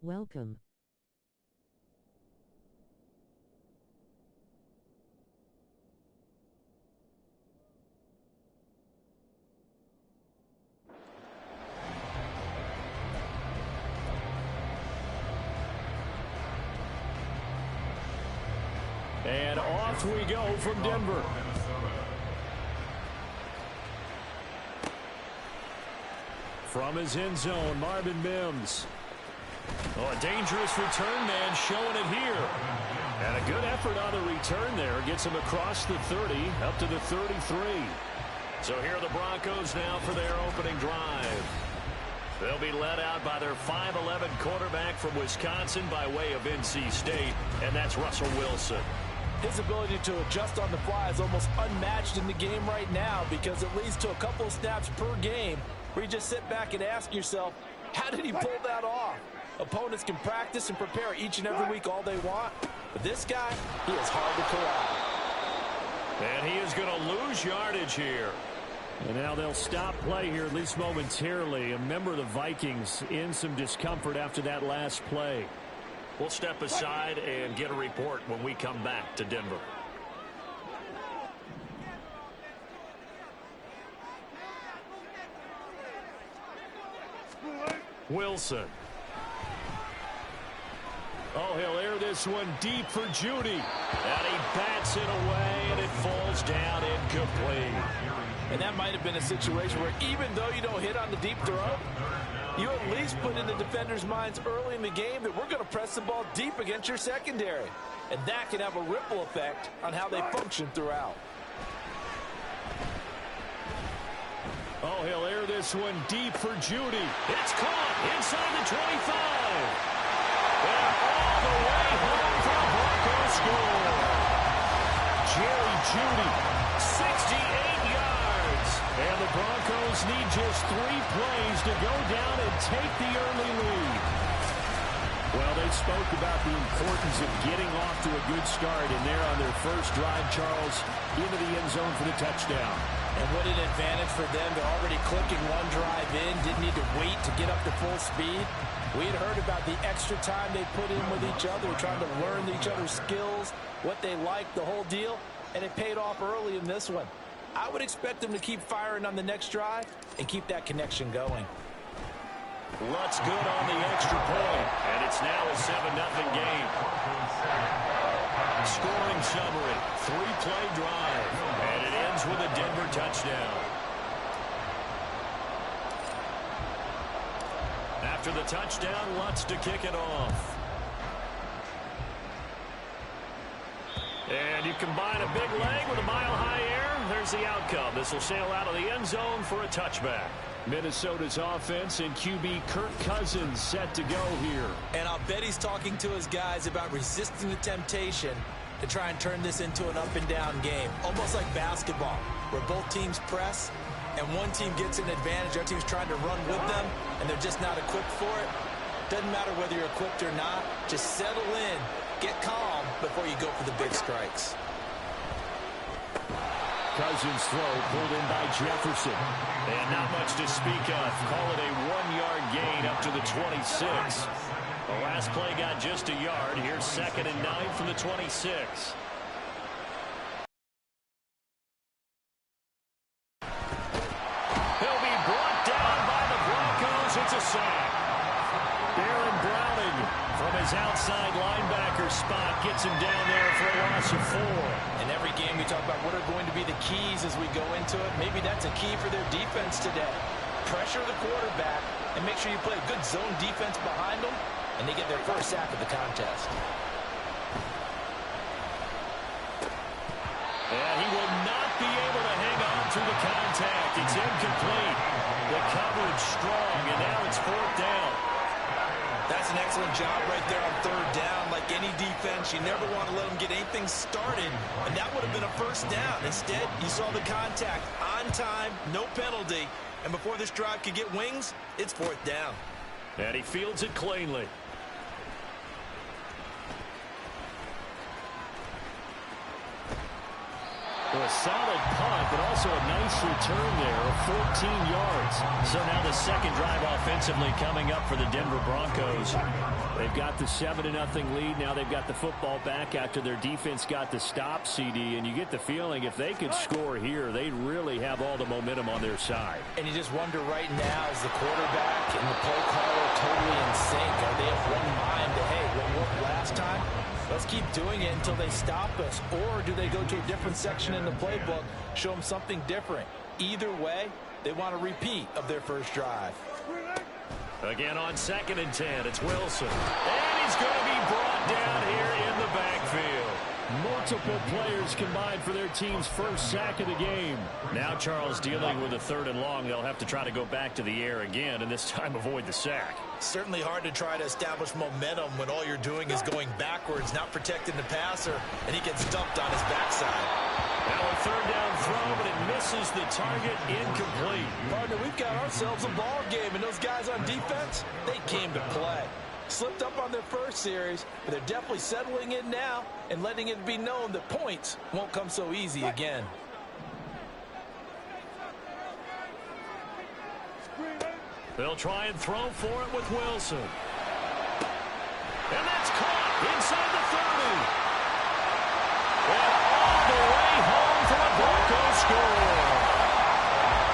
Welcome. And off we go from Denver. From his end zone, Marvin Mims. Oh, a dangerous return man showing it here. And a good effort on the return there. Gets him across the 30, up to the 33. So here are the Broncos now for their opening drive. They'll be led out by their 5'11" quarterback from Wisconsin by way of NC State, and that's Russell Wilson. His ability to adjust on the fly is almost unmatched in the game right now because it leads to a couple of snaps per game where you just sit back and ask yourself, how did he pull that off? Opponents can practice and prepare each and every week all they want, but this guy, he is hard to corral. And he is going to lose yardage here. And now they'll stop play here, at least momentarily. A member of the Vikings in some discomfort after that last play. We'll step aside and get a report when we come back to Denver. Wilson. Oh, he'll air this one deep for Judy. And he bats it away, and it falls down incomplete. And that might have been a situation where even though you don't hit on the deep throw, you at least put in the defender's minds early in the game that we're going to press the ball deep against your secondary. And that can have a ripple effect on how they function throughout. Oh, he'll air this one deep for Judy. It's caught inside the 25. And all the way home for the Broncos score. Jerry Judy, 68 yards. And the Broncos need just 3 plays to go down and take the early lead. Well, they spoke about the importance of getting off to a good start, and they're on their first drive, Charles, into the end zone for the touchdown. And what an advantage for them. They're already clicking one drive in, didn't need to wait to get up to full speed. We had heard about the extra time they put in with each other, trying to learn each other's skills, what they like, the whole deal, and it paid off early in this one. I would expect them to keep firing on the next drive and keep that connection going. Lutz good on the extra point, and it's now a 7-0 game. Scoring summary, 3-play drive, and it ends with a Denver touchdown. After the touchdown, Lutz to kick it off. And you combine a big leg with a mile-high air, there's the outcome. This will sail out of the end zone for a touchback. Minnesota's offense and QB Kirk Cousins set to go here. And I'll bet he's talking to his guys about resisting the temptation to try and turn this into an up-and-down game. Almost like basketball, where both teams press, and one team gets an advantage, our team's trying to run with them, and they're just not equipped for it. Doesn't matter whether you're equipped or not. Just settle in, get calm before you go for the big strikes. Cousins throw pulled in by Jefferson. And not much to speak of. Call it a 1-yard gain up to the 26. The last play got just a yard. Here's 2nd and 9 from the 26. He'll be brought down by the Broncos. It's a sack. Aaron Browning from his outside linebacker spot gets him down there for a loss of 4. In every game we talk about what are going to be the keys as we go into it. Maybe that's a key for their defense today. Pressure the quarterback and make sure you play a good zone defense behind them, and they get their first sack of the contest. And he will not be able to hang on to the contact. It's incomplete. The coverage strong, and now it's 4th down. That's an excellent job right there on 3rd down. Like any defense, you never want to let them get anything started, and that would have been a 1st down. Instead, you saw the contact on time, no penalty, and before this drive could get wings, it's 4th down. And he fields it cleanly. So a solid punt, but also a nice return there of 14 yards. So now the second drive offensively coming up for the Denver Broncos. They've got the 7-0 lead. Now they've got the football back after their defense got the stop, CD. And you get the feeling if they could score here, they'd really have all the momentum on their side. And you just wonder right now, is the quarterback and the play caller totally in sync? Are they of one mind to, hey, what worked last time? Let's keep doing it until they stop us. Or do they go to a different section in the playbook, show them something different? Either way, they want a repeat of their first drive. Again on 2nd and 10, it's Wilson. And he's going to be brought down here in the backfield. Multiple players combined for their team's first sack of the game. Now Charles dealing with a 3rd and long. They'll have to try to go back to the air again, and this time avoid the sack. Certainly hard to try to establish momentum when all you're doing is going backwards, not protecting the passer, and he gets dumped on his backside. Now a 3rd down throw, but it misses the target, incomplete. Partner, we've got ourselves a ball game, and those guys on defense, they came to play. Slipped up on their first series, but they're definitely settling in now and letting it be known that points won't come so easy again. They'll try and throw for it with Wilson. And that's caught inside the 30. And all the way home for the Broncos score.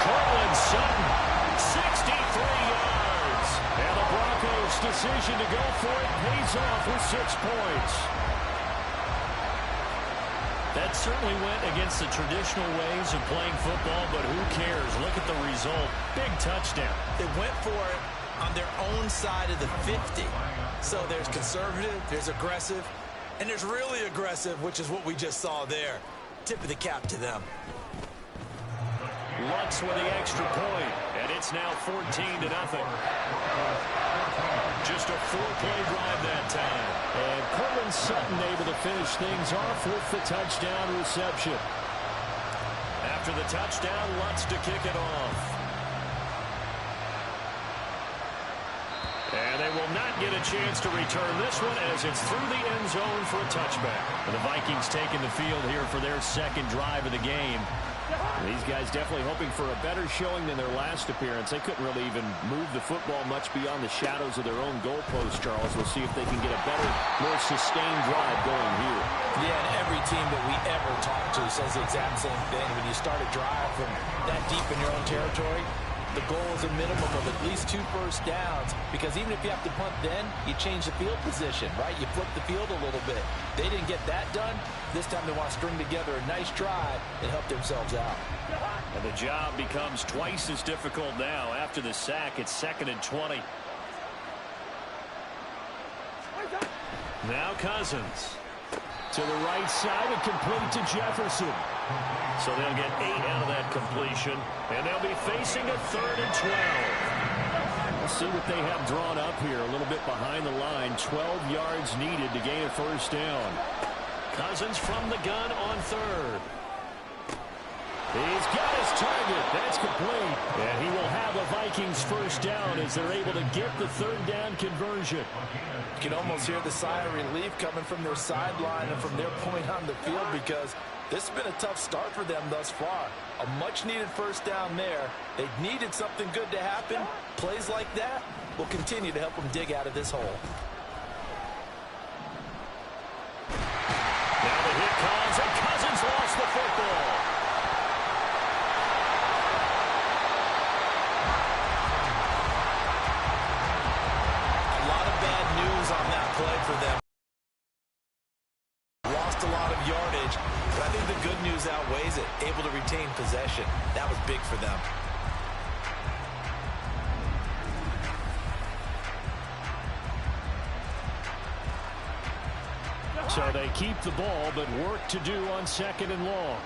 Cortland Sutton, 63 yards. And the Broncos' decision to go for it pays off with 6 points. That certainly went against the traditional ways of playing football, but who cares? Look at the result. Big touchdown. They went for it on their own side of the 50. So there's conservative, there's aggressive, and there's really aggressive, which is what we just saw there. Tip of the cap to them. Lutz with the extra point, and it's now 14-0. Just a 4-play drive that time. And Cortland Sutton able to finish things off with the touchdown reception. After the touchdown, Lutz to kick it off. And they will not get a chance to return this one as it's through the end zone for a touchback. The Vikings taking the field here for their second drive of the game. These guys definitely hoping for a better showing than their last appearance. They couldn't really even move the football much beyond the shadows of their own goalpost, Charles. We'll see if they can get a better, more sustained drive going here. Yeah, and every team that we ever talk to says the exact same thing. When you start a drive from that deep in your own territory, the goal is a minimum of at least 2 first downs, because even if you have to punt then, you change the field position, right? You flip the field a little bit. They didn't get that done. This time they want to string together a nice drive and help themselves out. And the job becomes twice as difficult now. After the sack, it's 2nd and 20. Now Cousins. To the right side and complete to Jefferson. So they'll get 8 out of that completion. And they'll be facing a 3rd and 12. We'll see what they have drawn up here. A little bit behind the line. 12 yards needed to gain a first down. Cousins from the gun on 3rd. He's got his target. That's complete. And he will have a Vikings first down as they're able to get the 3rd down conversion. You can almost hear the sigh of relief coming from their sideline and from their point on the field, because this has been a tough start for them thus far. A much-needed first down there. They needed something good to happen. Plays like that will continue to help them dig out of this hole. Now the hit comes, and Cousins lost the football. On that play for them. Lost a lot of yardage, but I think the good news outweighs it. Able to retain possession. That was big for them. So they keep the ball, but work to do on 2nd and long.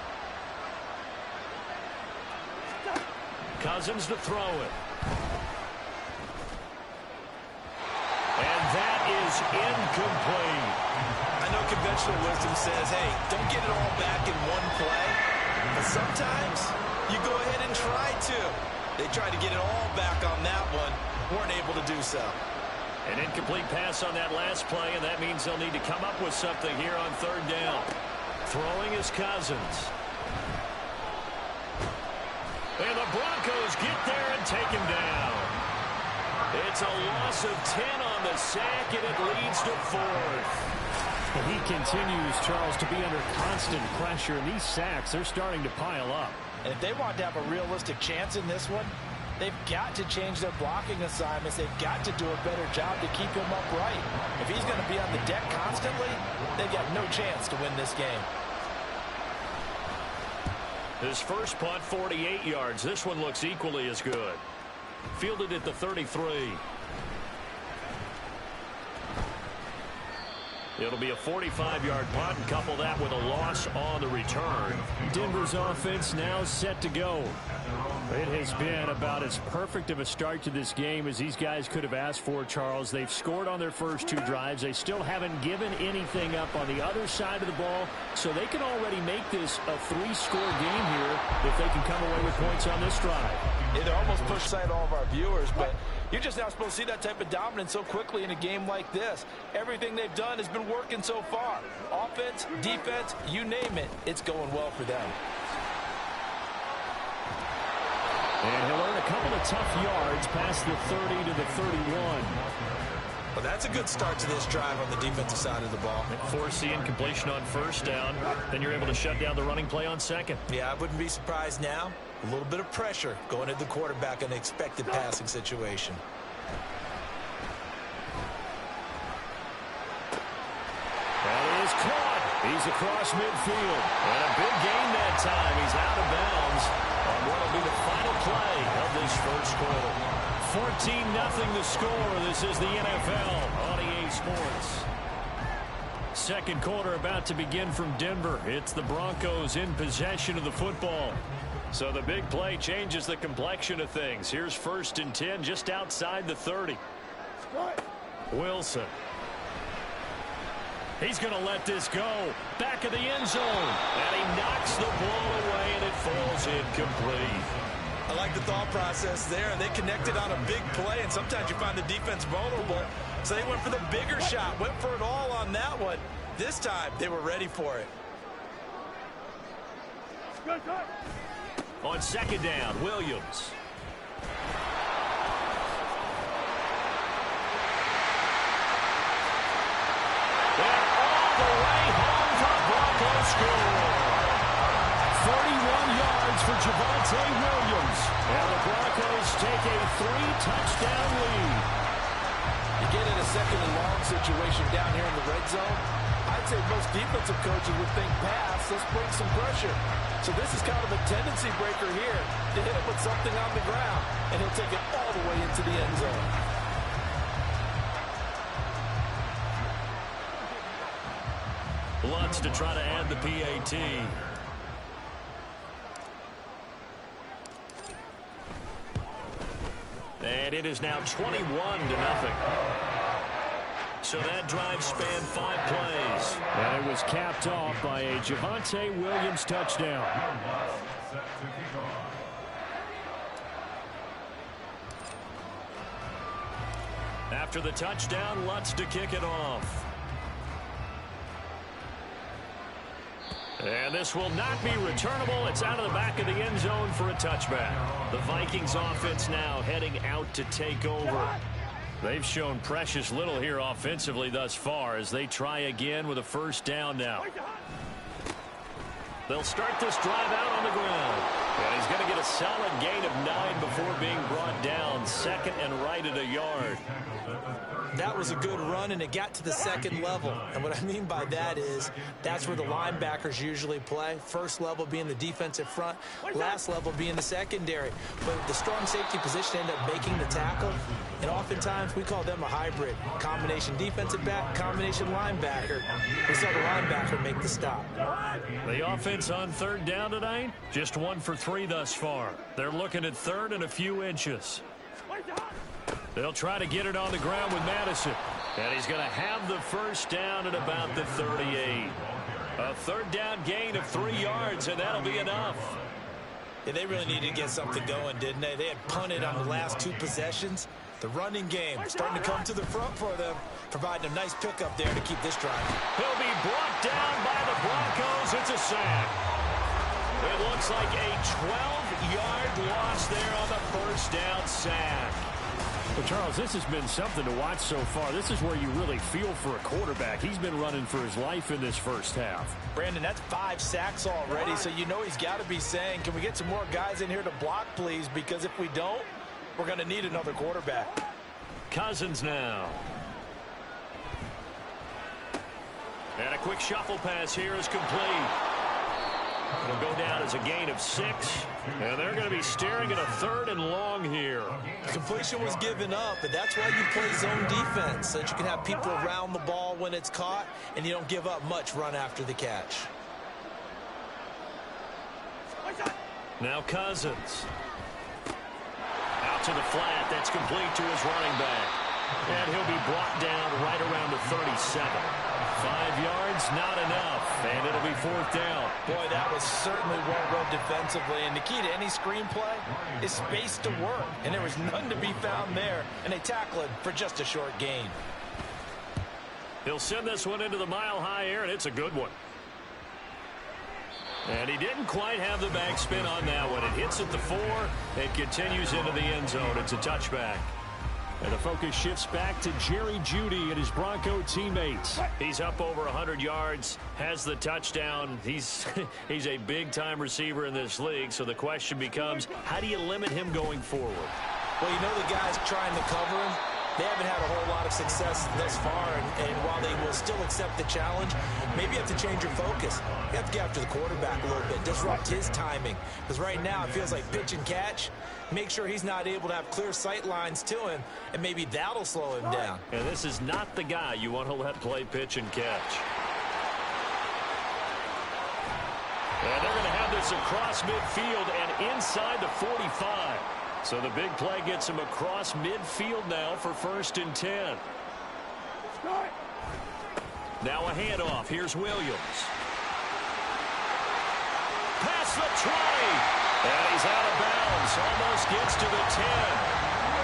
Cousins to throw it. And that is incomplete. I know conventional wisdom says, hey, don't get it all back in one play. But sometimes you go ahead and try to. They tried to get it all back on that one. Weren't able to do so. An incomplete pass on that last play, and that means they'll need to come up with something here on 3rd down. Throwing is Cousins. the Broncos get there and take him down. It's a loss of 10 on the sack, and it leads to 4th. He continues, Charles, to be under constant pressure, and these sacks, they're starting to pile up. And if they want to have a realistic chance in this one, they've got to change their blocking assignments. They've got to do a better job to keep him upright. If he's going to be on the deck constantly, they've got no chance to win this game. His first punt, 48 yards. This one looks equally as good. Fielded at the 33. It'll be a 45-yard punt, and couple that with a loss on the return. Denver's offense now set to go. It has been about as perfect of a start to this game as these guys could have asked for, Charles. They've scored on their first 2 drives. They still haven't given anything up on the other side of the ball, so they can already make this a 3-score game here if they can come away with points on this drive. It almost pushed aside all of our viewers, but you're just not supposed to see that type of dominance so quickly in a game like this. Everything they've done has been working so far. Offense, defense, you name it, it's going well for them. And he'll earn a couple of tough yards past the 30 to the 31. Well, that's a good start to this drive on the defensive side of the ball. Force the incompletion on first down. Then you're able to shut down the running play on second. Yeah, I wouldn't be surprised now. A little bit of pressure going at the quarterback in an expected passing situation. That is caught. He's across midfield. And a big gain that time. He's out of bounds on what will be the final play of this first quarter. 14-0 the score. This is the NFL on EA Sports. Second quarter about to begin from Denver. It's the Broncos in possession of the football. So the big play changes the complexion of things. Here's 1st and 10 just outside the 30. Wilson. He's going to let this go. Back of the end zone. And he knocks the ball away, and it falls incomplete. I like the thought process there. They connected on a big play, and sometimes you find the defense vulnerable. So they went for the bigger shot, went for it all on that one. This time, they were ready for it. On second down, Williams. And all the way home for a Broncos score. 41 yards for Javonte Williams. And the Broncos take a 3-touchdown lead. You get in a second and long situation down here in the red zone. I'd say most defensive coaches would think pass, let's bring some pressure. So this is kind of a tendency breaker here to hit him with something on the ground, and he'll take it all the way into the end zone. Lutz to try to add the PAT. And it is now 21-0. So that drive spanned 5 plays. And it was capped off by a Javonte Williams touchdown. After the touchdown, Lutz to kick it off. And this will not be returnable. It's out of the back of the end zone for a touchback. The Vikings offense now heading out to take over. They've shown precious little here offensively thus far as they try again with a first down now. They'll start this drive out on the ground. And he's going to get a solid gain of 9 before being brought down. Second and right at a yard. That was a good run, and it got to the second level. And what I mean by that is that's where the linebackers usually play. First level being the defensive front, last level being the secondary. But the strong safety position ended up making the tackle, and oftentimes we call them a hybrid. Combination defensive back, combination linebacker. We saw the linebacker make the stop. The offense on third down tonight, just 1 for 3 thus far. They're looking at third and a few inches. They'll try to get it on the ground with Madison. And he's going to have the first down at about the 38. A third down gain of 3 yards, and that'll be enough. Yeah, they really needed to get something going, didn't they? They had punted on the last 2 possessions. The running game starting to come to the front for them, providing a nice pickup there to keep this drive. He'll be brought down by the Broncos. It's a sack. It looks like a yard loss there on the first down sack. Well, Charles, this has been something to watch so far. This is where you really feel for a quarterback. He's been running for his life in this first half. Brandon, that's 5 sacks already, so you know he's got to be saying, can we get some more guys in here to block, please? Because if we don't, we're going to need another quarterback. Cousins now. And a quick shuffle pass here is complete. It'll go down as a gain of 6. And they're going to be staring at a 3rd and long here. Completion was given up, but that's why you play zone defense, so that you can have people around the ball when it's caught, and you don't give up much run after the catch. Now Cousins. Out to the flat. That's complete to his running back. And he'll be brought down right around the 37. 5 yards, not enough, and it'll be 4th down. Boy, that was certainly well read defensively, and the key to any screenplay is space to work, and there was none to be found there, and they tackle it for just a short gain. He'll send this one into the mile-high air, and it's a good one. And he didn't quite have the backspin on that one. It hits at the 4. It continues into the end zone. It's a touchback. And the focus shifts back to Jerry Jeudy and his Bronco teammates. He's up over 100 yards, has the touchdown. He's a big-time receiver in this league, so the question becomes, how do you limit him going forward? Well, you know the guys trying to cover him, they haven't had a whole lot of success thus far, and while they will still accept the challenge, maybe you have to change your focus. You have to get after the quarterback a little bit, disrupt his timing, because right now it feels like pitch and catch. Make sure he's not able to have clear sight lines to him, and maybe that'll slow him down. And this is not the guy you want to let play pitch and catch. And they're going to have this across midfield and inside the 45. So the big play gets him across midfield now for 1st and 10. Now a handoff. Here's Williams. Past the 20. And he's out of bounds. Almost gets to the 10.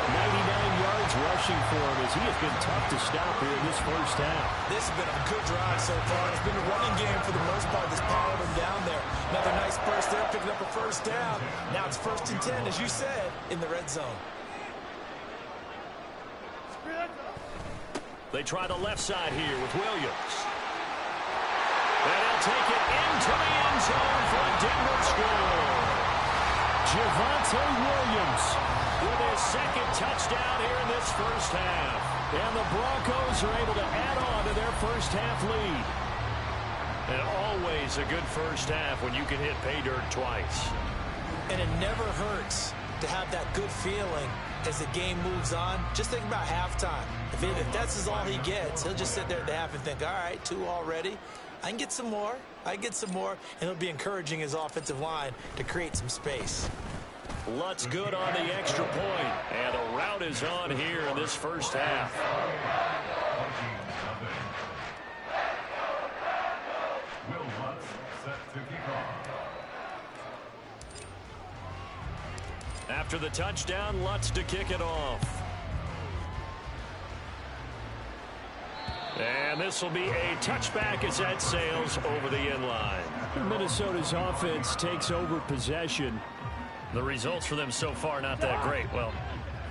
99 yards rushing for him as he has been tough to stop here in this first half. This has been a good drive so far. It's been a running game for the most part that's powered him down there. Another nice burst there, picking up a 1st down. Now it's 1st and 10, as you said, in the red zone. They try the left side here with Williams. And he'll take it into the end zone for a Denver score. Javonte Williams with his 2nd touchdown here in this first half. And the Broncos are able to add on to their first half lead. And always a good first half when you can hit pay dirt twice. And it never hurts to have that good feeling as the game moves on. Just think about halftime. If that's all he gets, he'll just sit there at the half and think, all right, 2 already. I can get some more. I get some more. And he'll be encouraging his offensive line to create some space. Lutz good on the extra point. And the route is on here in this first half. After the touchdown, Lutz to kick it off. And this will be a touchback as that sails over the end line. Minnesota's offense takes over possession. The results for them so far not that great. Well,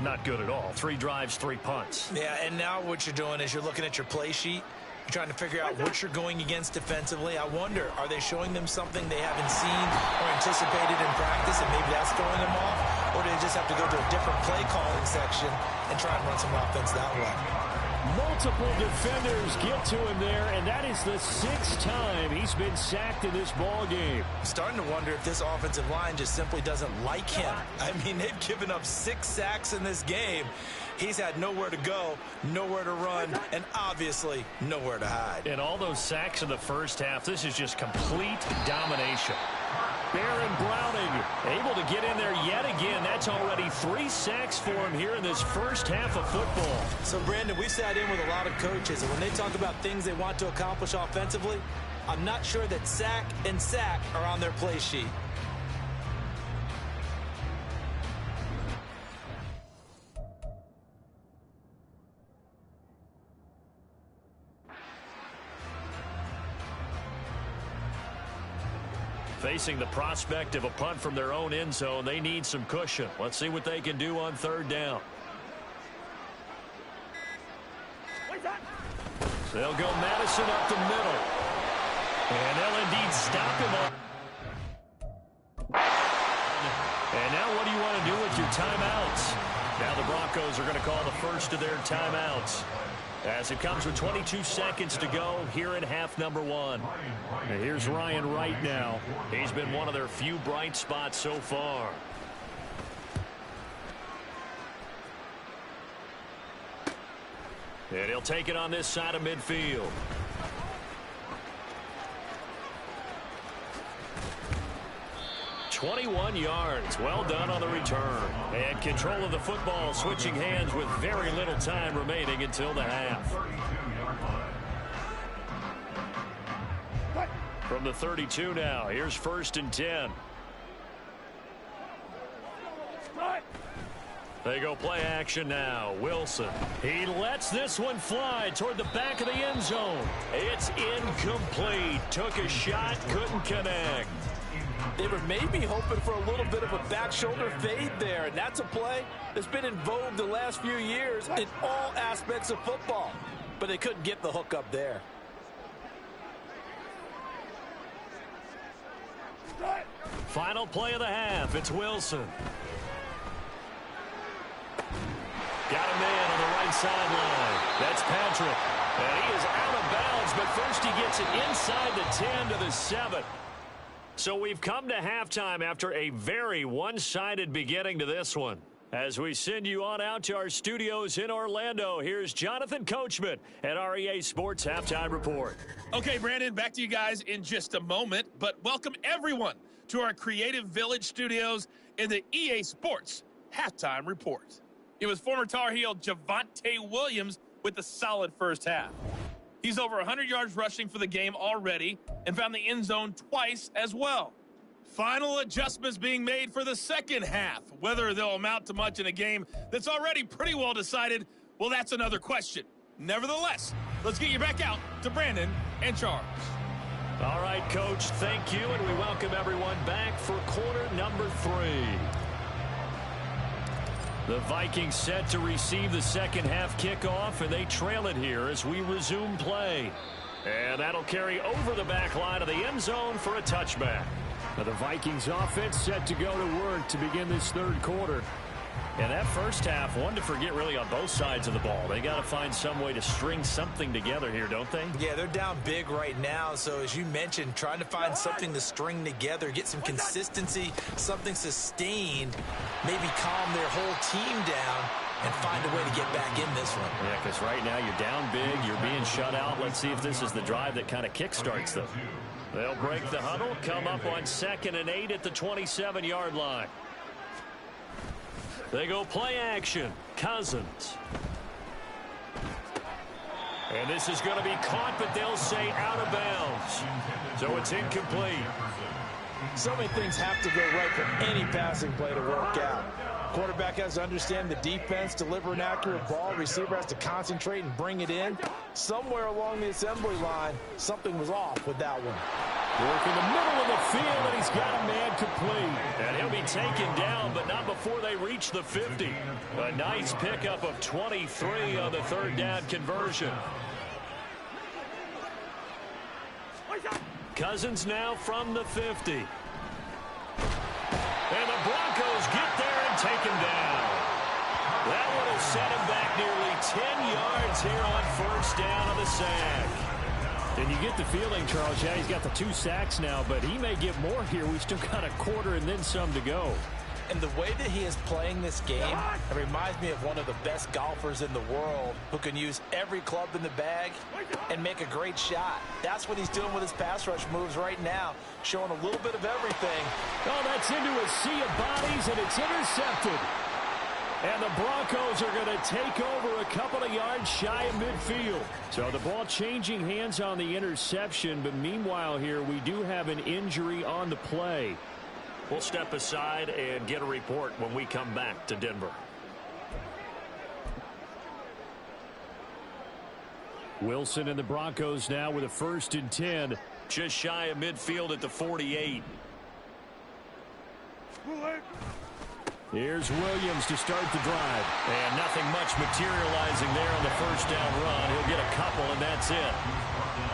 not good at all. 3 drives, 3 punts. Yeah, and now what you're doing is you're looking at your play sheet. You're trying to figure out what you're going against defensively. I wonder, are they showing them something they haven't seen or anticipated in practice, and maybe that's throwing them off? Or do they just have to go to a different play calling section and try and run some offense that way? Multiple defenders get to him there, and that is the 6th time he's been sacked in this ball game. I'm starting to wonder if this offensive line just simply doesn't like him. I mean, they've given up 6 sacks in this game. He's had nowhere to go, nowhere to run, and obviously nowhere to hide. And all those sacks in the first half, this is just complete domination. Baron Browning able to get in there yet again. That's already 3 sacks for him here in this first half of football. So, Brandon, we've sat in with a lot of coaches, and when they talk about things they want to accomplish offensively, I'm not sure that sack and sack are on their play sheet. Facing the prospect of a punt from their own end zone, they need some cushion. Let's see what they can do on third down. So they'll go Madison up the middle. And they'll indeed stop him up. And now what do you want to do with your timeouts? Now the Broncos are going to call the first of their timeouts, as it comes with 22 seconds to go here in half number one. And here's Ryan Wright now. He's been one of their few bright spots so far. And he'll take it on this side of midfield. "21 yards. Well done on the return. And control of the football, switching hands with very little time remaining until the half. From the 32 now, here's 1st and 10. They go play action now. Wilson. He lets this one fly toward the back of the end zone. It's incomplete. Took a shot, couldn't connect. They were maybe hoping for a little bit of a back shoulder fade there, and that's a play that's been in vogue the last few years in all aspects of football. But they couldn't get the hook up there. Final play of the half. It's Wilson. Got a man on the right sideline. That's Patrick. And he is out of bounds, but first he gets it inside the 10 to the 7. So we've come to halftime after a very one-sided beginning to this one. As we send you on out to our studios in Orlando, here's Jonathan Coachman at REA Sports Halftime Report. Okay, Brandon, back to you guys in just a moment, but welcome everyone to our Creative Village studios in the EA Sports Halftime Report. It was former Tar Heel Javonte Williams with a solid first half. He's over 100 yards rushing for the game already and found the end zone twice as well. Final adjustments being made for the second half. Whether they'll amount to much in a game that's already pretty well decided, well, that's another question. Nevertheless, let's get you back out to Brandon and Charles. All right, Coach, thank you, and we welcome everyone back for quarter number 3. The Vikings set to receive the second half kickoff, and they trail it here as we resume play. And that'll carry over the back line of the end zone for a touchback. Now the Vikings offense set to go to work to begin this third quarter. And that first half, one to forget really on both sides of the ball. They got to find some way to string something together here, don't they? Yeah, they're down big right now. So as you mentioned, trying to find something to string together, get some consistency, something sustained, maybe calm their whole team down and find a way to get back in this one. Yeah, because right now you're down big, you're being shut out. Let's see if this is the drive that kind of kickstarts them. They'll break the huddle, come up on 2nd and 8 at the 27-yard line. They go play action. Cousins. And this is going to be caught, but they'll say out of bounds. So it's incomplete. So many things have to go right for any passing play to work out. Quarterback has to understand the defense, deliver an accurate ball. Receiver has to concentrate and bring it in. Somewhere along the assembly line, something was off with that one. Work in the middle of the field, and he's got a man complete. And he'll be taken down, but not before they reach the 50. A nice pickup of 23 on the third down conversion. Cousins now from the 50. And the Broncos get there and take him down. That would have set him back nearly 10 yards here on first down of the sack. And you get the feeling, Charles, yeah, he's got the 2 sacks now, but he may get more here. We've still got a quarter and then some to go. And the way that he is playing this game, it reminds me of one of the best golfers in the world who can use every club in the bag and make a great shot. That's what he's doing with his pass rush moves right now, showing a little bit of everything. Oh, that's into a sea of bodies, and it's intercepted. And the Broncos are going to take over a couple of yards shy of midfield. So the ball changing hands on the interception, but meanwhile here we do have an injury on the play. We'll step aside and get a report when we come back to Denver. Wilson and the Broncos now with a 1st and 10. Just shy of midfield at the 48. Here's Williams to start the drive. And nothing much materializing there on the first down run. He'll get a couple, and that's it.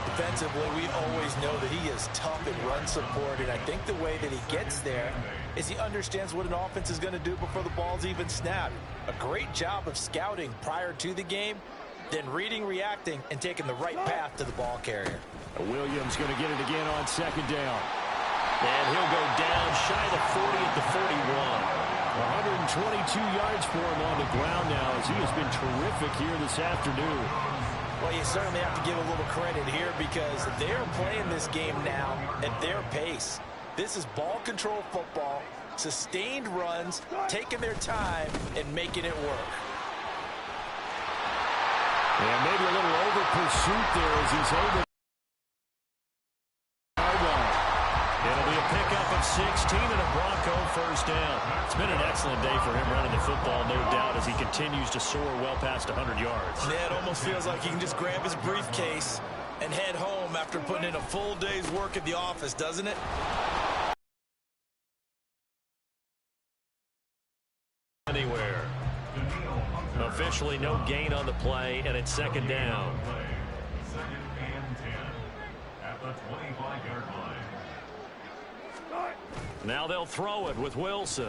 Defensively, we always know that he is tough at run support, and I think the way that he gets there is he understands what an offense is going to do before the ball's even snapped. A great job of scouting prior to the game, then reading, reacting, and taking the right path to the ball carrier. Williams going to get it again on second down. And he'll go down shy of the 40 at the 41. 122 yards for him on the ground now as he has been terrific here this afternoon. Well, you certainly have to give a little credit here because they're playing this game now at their pace. This is ball control football, sustained runs, taking their time, and making it work. And maybe a little over pursuit there as he's able. It'll be a pickup of 16 and a Bronco first down. It's been an excellent day for him running the football, no doubt, as he continues to soar well past 100 yards. Yeah, it almost feels like he can just grab his briefcase and head home after putting in a full day's work at the office, doesn't it? Anywhere. Officially no gain on the play, and it's second down. Second and 10 at the 25-yard line. Now they'll throw it with Wilson.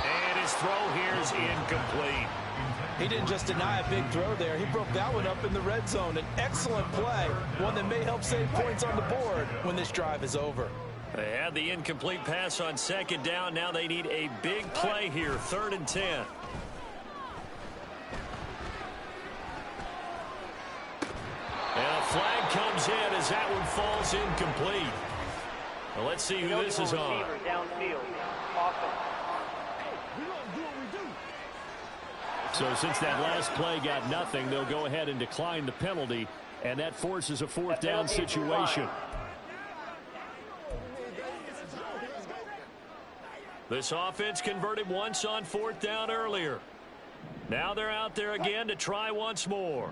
And his throw here is incomplete. He didn't just deny a big throw there. He broke that one up in the red zone. An excellent play, one that may help save points on the board when this drive is over. They had the incomplete pass on second down. Now they need a big play here, 3rd and 10. And a flag comes in as that one falls incomplete. Well, let's see who this is on. So since that last play got nothing, they'll go ahead and decline the penalty, and that forces a 4th down situation. This offense converted once on 4th down earlier. Now they're out there again to try once more.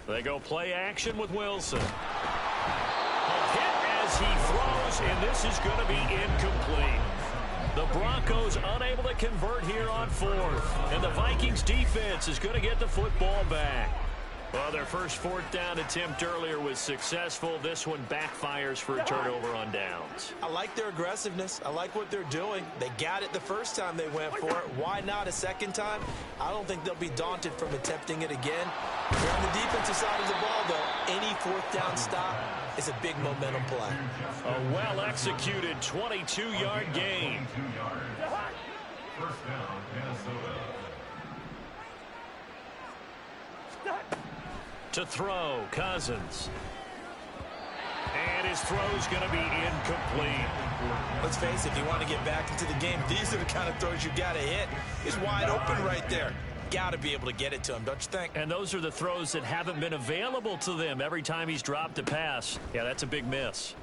They go play action with Wilson. A hit as he throws, and this is going to be incomplete. The Broncos unable to convert here on 4th, and the Vikings defense is going to get the football back. Well, their first 4th down attempt earlier was successful. This one backfires for a turnover on downs. I like their aggressiveness. I like what they're doing. They got it the first time they went for it. Why not a second time? I don't think they'll be daunted from attempting it again. They're on the defensive side of the ball, though. Any 4th down stop is a big momentum play. A well-executed 22-yard gain. First down, Minnesota. To throw, Cousins. And his throw's going to be incomplete. Let's face it, if you want to get back into the game, these are the kind of throws you got to hit. He's wide open right there. Got to be able to get it to him, don't you think? And those are the throws that haven't been available to them every time he's dropped a pass. Yeah, that's a big miss.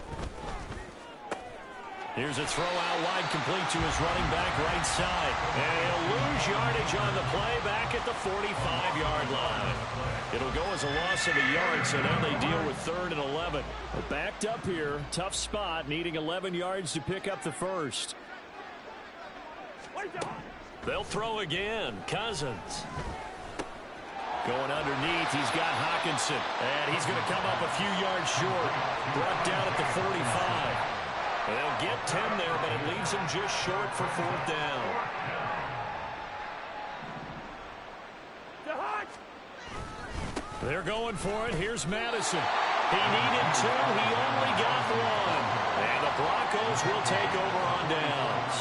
Here's a throw out wide, complete to his running back right side. And he'll lose yardage on the play back at the 45-yard line. It'll go as a loss of a yard, so now they deal with 3rd and 11. Well, backed up here, tough spot, needing 11 yards to pick up the first. They'll throw again. Cousins. Going underneath, he's got Hockenson. And he's going to come up a few yards short. Brought down at the 45. They'll get 10 there, but it leaves him just short for 4th down. They're going for it. Here's Madison. He needed 2. He only got 1. And the Broncos will take over on downs.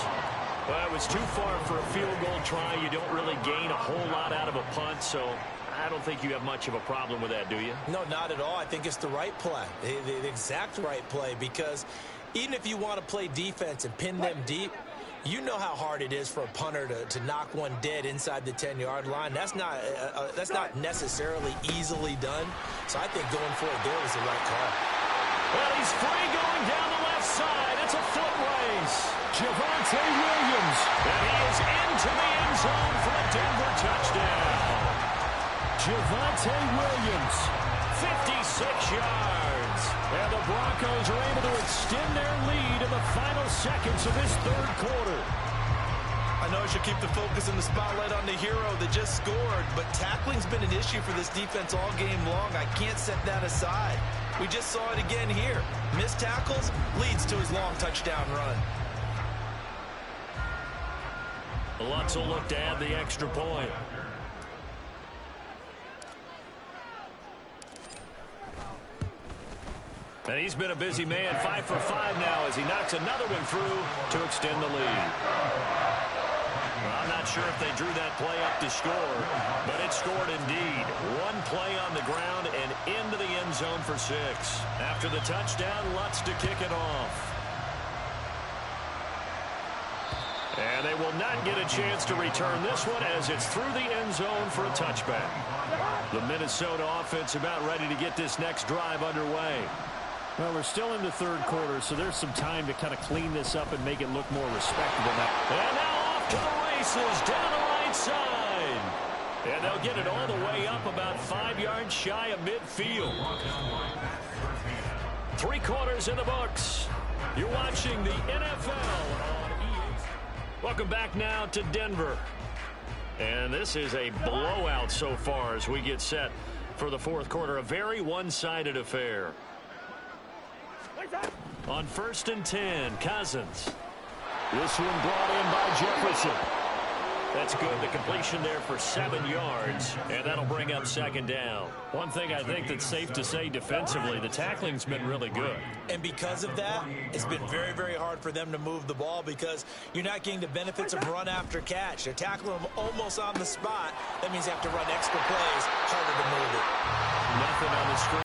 Well, it was too far for a field goal try. You don't really gain a whole lot out of a punt, so I don't think you have much of a problem with that, do you? No, not at all. I think it's the right play, the exact right play, because even if you want to play defense and pin them deep, you know how hard it is for a punter to knock one dead inside the 10-yard line. That's not necessarily easily done. So I think going for it there was the right call. Well, he's free going down the left side. It's a foot race. Javonte Williams. And he is into the end zone for a Denver touchdown. Javonte Williams, 56 yards. And the Broncos are able to extend their lead in the final seconds of this third quarter. I know I should keep the focus and the spotlight on the hero that just scored, but tackling's been an issue for this defense all game long. I can't set that aside. We just saw it again here. Missed tackles leads to his long touchdown run. Lutz will look to add the extra point. And he's been a busy man, 5 for 5 now as he knocks another one through to extend the lead. Well, I'm not sure if they drew that play up to score, but it scored indeed. One play on the ground and into the end zone for 6. After the touchdown, Lutz to kick it off. And they will not get a chance to return this one as it's through the end zone for a touchback. The Minnesota offense about ready to get this next drive underway. Well, we're still in the third quarter, so there's some time to kind of clean this up and make it look more respectable now. And now off to the races down the right side. And they'll get it all the way up about 5 yards shy of midfield. 3 quarters in the books. You're watching the NFL on EA. Welcome back now to Denver. And this is a blowout so far as we get set for the fourth quarter. A very one-sided affair. On 1st and 10, Cousins. This one brought in by Jefferson. That's good. The completion there for 7 yards, and that'll bring up 2nd down. One thing I think that's safe to say defensively, the tackling's been really good. And because of that, it's been very, very hard for them to move the ball because you're not getting the benefits of run after catch. They're tackling them almost on the spot. That means you have to run extra plays, harder to move it. Nothing on the screen.